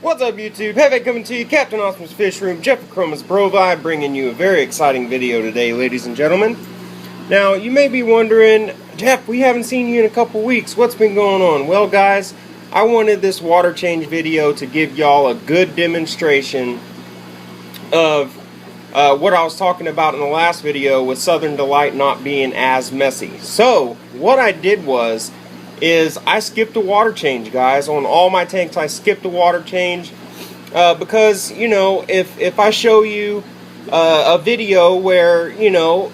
What's up, YouTube? Heavy coming to you, Captain Awesome's Fish Room, Jeffrey Chromas Brovi, bringing you a very exciting video today, ladies and gentlemen. Now, you may be wondering, Jeff, we haven't seen you in a couple weeks. What's been going on? Well, guys, I wanted this water change video to give y'all a good demonstration of what I was talking about in the last video with Southern Delight not being as messy. So, what I did is I skipped a water change, guys. On all my tanks, I skipped a water change because, you know, if I show you a video where, you know,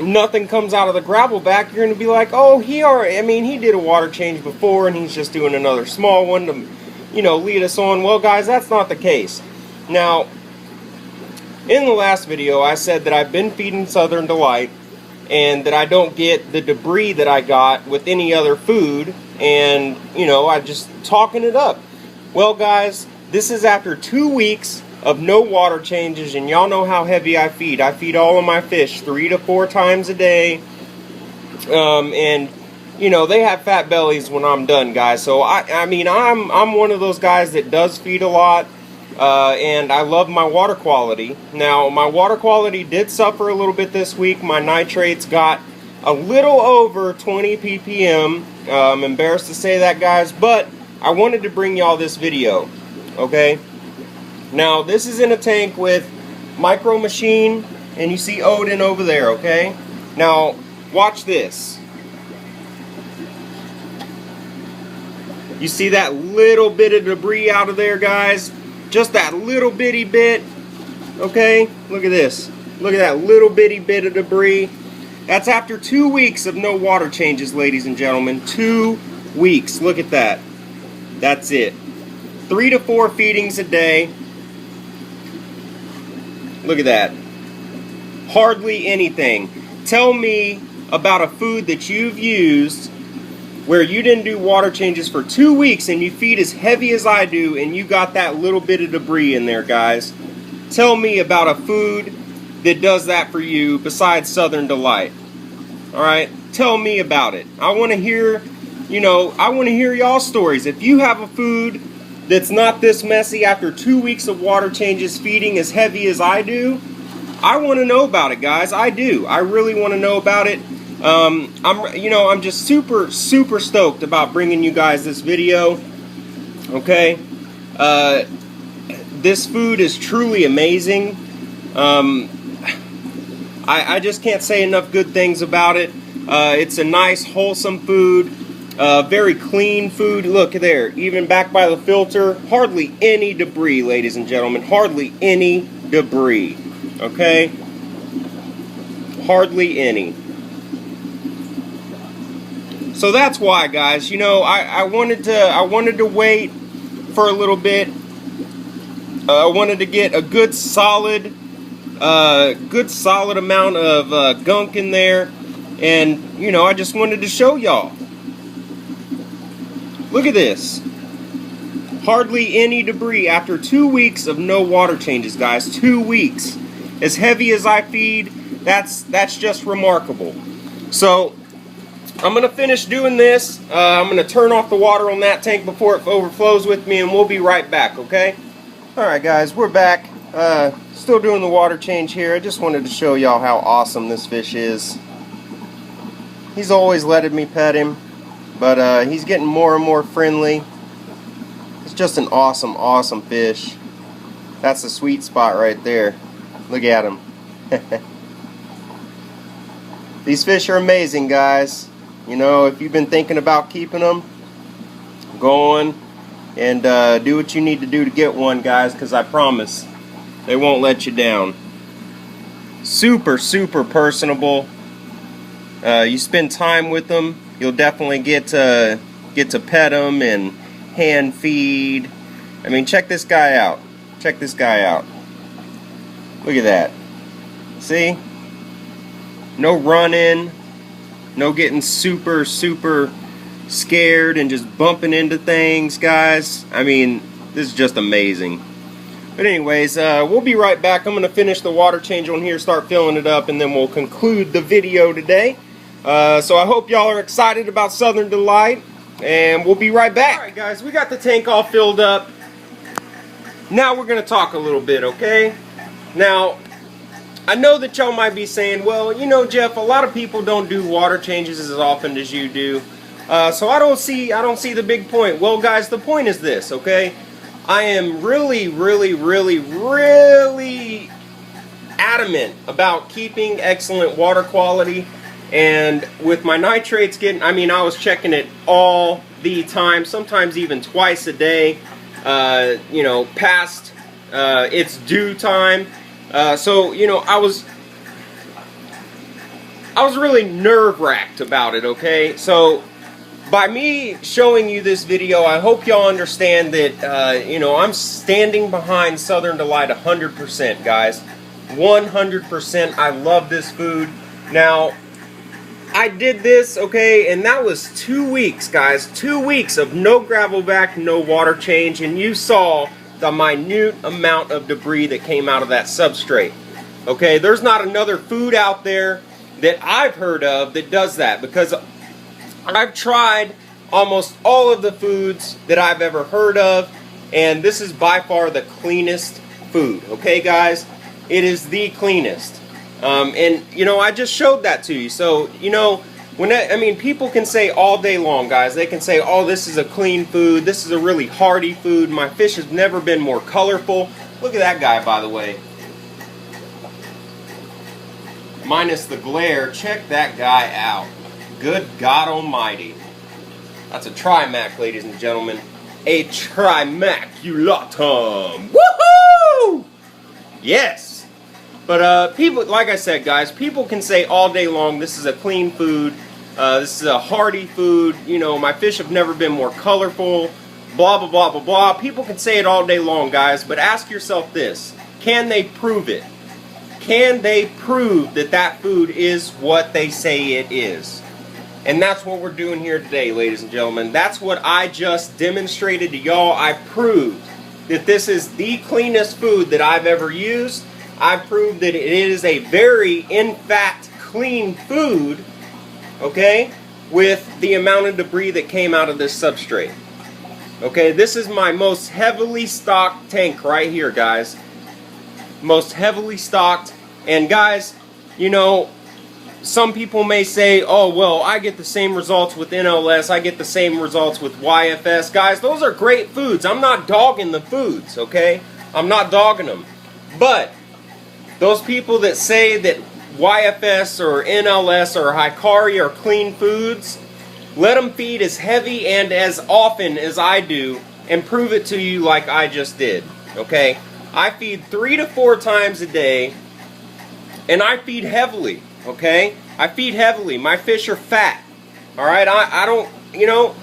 nothing comes out of the gravel vac, you're going to be like, oh, he did a water change before and he's just doing another small one to, you know, lead us on. Well, guys, that's not the case. Now, in the last video, I said that I've been feeding Southern Delight and that I don't get the debris that I got with any other food, and, you know, I just talking it up. Well, guys, this is after 2 weeks of no water changes, and y'all know how heavy I feed. I feed all of my fish 3 to 4 times a day, and, you know, they have fat bellies when I'm done, guys. So, I'm one of those guys that does feed a lot. And I love my water quality. Now, my water quality did suffer a little bit this week. My nitrates got a little over 20 ppm. I'm embarrassed to say that, guys, but I wanted to bring y'all this video, okay? Now, this is in a tank with Micro Machine, and you see Odin over there, okay? Now, watch this. You see that little bit of debris out of there, guys? Just that little bitty bit, okay? Look at this. Look at that little bitty bit of debris. That's after 2 weeks of no water changes, ladies and gentlemen. 2 weeks. Look at that. That's it. 3 to 4 feedings a day. Look at that. Hardly anything. Tell me about a food that you've used where you didn't do water changes for 2 weeks and you feed as heavy as I do and you got that little bit of debris in there, guys. Tell me about a food that does that for you besides Southern Delight. Alright? Tell me about it. I want to hear, you know, I want to hear y'all's stories. If you have a food that's not this messy after 2 weeks of water changes feeding as heavy as I do, I want to know about it, guys. I do. I really want to know about it. I'm just super stoked about bringing you guys this video. Okay, this food is truly amazing. I just can't say enough good things about it. It's a nice, wholesome food, very clean food. Look there, even back by the filter, hardly any debris, ladies and gentlemen. Hardly any debris. Okay, hardly any. So that's why, guys, you know, I wanted to wait for a little bit. I wanted to get a good solid amount of gunk in there, and, you know, I just wanted to show y'all. Look at this. Hardly any debris after 2 weeks of no water changes, guys. 2 weeks. As heavy as I feed, that's just remarkable. So I'm going to finish doing this. I'm going to turn off the water on that tank before it overflows with me, and we'll be right back, okay? Alright, guys, we're back. Still doing the water change here. I just wanted to show y'all how awesome this fish is. He's always letted me pet him, but he's getting more and more friendly. It's just an awesome fish. That's the sweet spot right there. Look at him. These fish are amazing, guys. You know, if you've been thinking about keeping them, go on and do what you need to do to get one, guys, because I promise they won't let you down. Super personable. You spend time with them, you'll definitely get to pet them and hand feed. I mean, check this guy out. Check this guy out. Look at that. See? No running. No getting super scared and just bumping into things, guys. I mean, this is just amazing. But anyways, we'll be right back. I'm going to finish the water change on here, start filling it up, and then we'll conclude the video today. So I hope y'all are excited about Southern Delight, and we'll be right back. Alright guys, we got the tank all filled up. Now we're going to talk a little bit, okay? Now, I know that y'all might be saying, well, you know, Jeff, a lot of people don't do water changes as often as you do. So I don't see the big point. Well, guys, the point is this, okay? I am really adamant about keeping excellent water quality, and with my nitrates I was checking it all the time, sometimes even twice a day, you know, past its due time. So, you know, I was really nerve-wracked about it, okay? So, by me showing you this video, I hope y'all understand that, you know, I'm standing behind Southern Delight 100%, guys. 100%. I love this food. Now, I did this, okay, and that was 2 weeks, guys. 2 weeks of no gravel vac, no water change, and you saw the minute amount of debris that came out of that substrate. Okay, there's not another food out there that I've heard of that does that, because I've tried almost all of the foods that I've ever heard of, and this is by far the cleanest food. Okay, guys? It is the cleanest. And, you know, I just showed that to you. So, you know, people can say all day long, guys. They can say, oh, this is a clean food. This is a really hearty food. My fish has never been more colorful. Look at that guy, by the way. Minus the glare, check that guy out. Good God Almighty. That's a Trimac, ladies and gentlemen. A Trimaculatum. Woohoo! Yes. But people, like I said, guys, people can say all day long, this is a clean food, this is a hearty food, you know, my fish have never been more colorful, blah, blah, blah, blah, blah. People can say it all day long, guys, but ask yourself this. Can they prove it? Can they prove that that food is what they say it is? And that's what we're doing here today, ladies and gentlemen. That's what I just demonstrated to y'all. I proved that this is the cleanest food that I've ever used. I proved that it is a very, in fact, clean food, okay, with the amount of debris that came out of this substrate. Okay, this is my most heavily stocked tank right here, guys. Most heavily stocked. And guys, you know, some people may say, oh, well, I get the same results with NLS, I get the same results with YFS. Guys, those are great foods. I'm not dogging the foods, okay? I'm not dogging them. But those people that say that YFS or NLS or Hikari are clean foods, let them feed as heavy and as often as I do and prove it to you like I just did, okay? I feed 3 to 4 times a day, and I feed heavily, okay? I feed heavily. My fish are fat, all right? I don't, you know,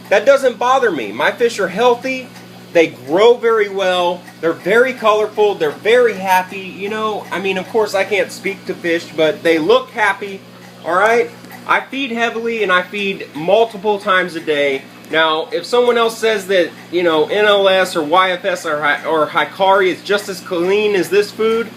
that doesn't bother me. My fish are healthy. They grow very well. They're very colorful. They're very happy. You know, I mean, of course, I can't speak to fish, but they look happy, all right? I feed heavily, and I feed multiple times a day. Now, if someone else says that, you know, NLS or YFS or Hikari is just as clean as this food,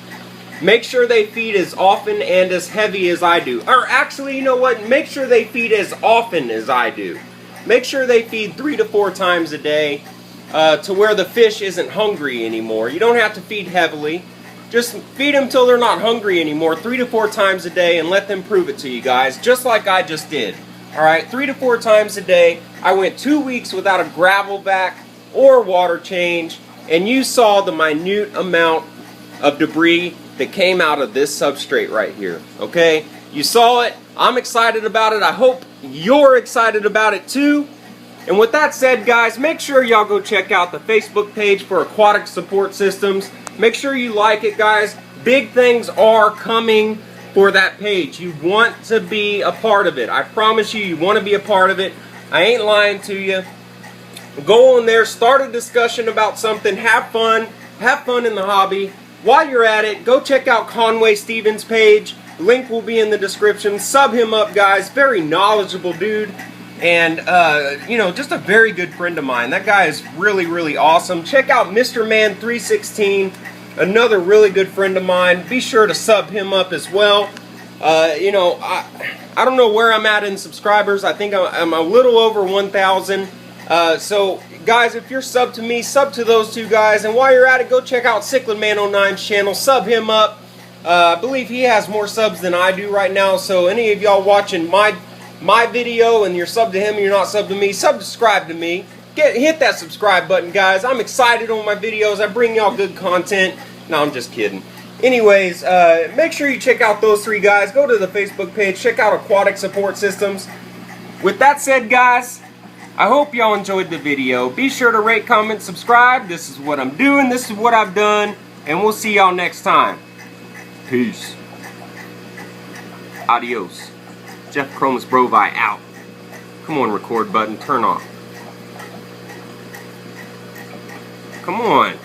make sure they feed as often and as heavy as I do. Or actually, you know what? Make sure they feed as often as I do. Make sure they feed 3 to 4 times a day to where the fish isn't hungry anymore. You don't have to feed heavily. Just feed them till they're not hungry anymore 3 to 4 times a day and let them prove it to you guys, just like I just did. Alright, 3 to 4 times a day. I went 2 weeks without a gravel vac or water change, and you saw the minute amount of debris that came out of this substrate right here. Okay? You saw it. I'm excited about it. I hope you're excited about it too. And with that said, guys, make sure y'all go check out the Facebook page for Aquatic Support Systems. Make sure you like it, guys. Big things are coming for that page. You want to be a part of it. I promise you, you want to be a part of it. I ain't lying to you. Go on there, start a discussion about something, have fun in the hobby. While you're at it, go check out Conway Stevens' page. Link will be in the description. Sub him up, guys. Very knowledgeable dude. And, you know, just a very good friend of mine. That guy is really, really awesome. Check out Mr. Man 316, another really good friend of mine. Be sure to sub him up as well. You know, I don't know where I'm at in subscribers. I think I'm a little over 1,000. So guys, if you're sub to me, sub to those two guys. And while you're at it, go check out CyclinMan09's channel. Sub him up. I believe he has more subs than I do right now. So any of y'all watching my video and you're sub to him and you're not sub to me, subscribe to me. Hit that subscribe button, guys. I'm excited on my videos. I bring y'all good content. No, I'm just kidding. Anyways, make sure you check out those three guys. Go to the Facebook page. Check out Aquatic Support Systems. With that said, guys, I hope y'all enjoyed the video. Be sure to rate, comment, subscribe. This is what I'm doing. This is what I've done. And we'll see y'all next time. Peace. Adios. Jeff Chromus Brovi out. Come on, record button. Turn off. Come on.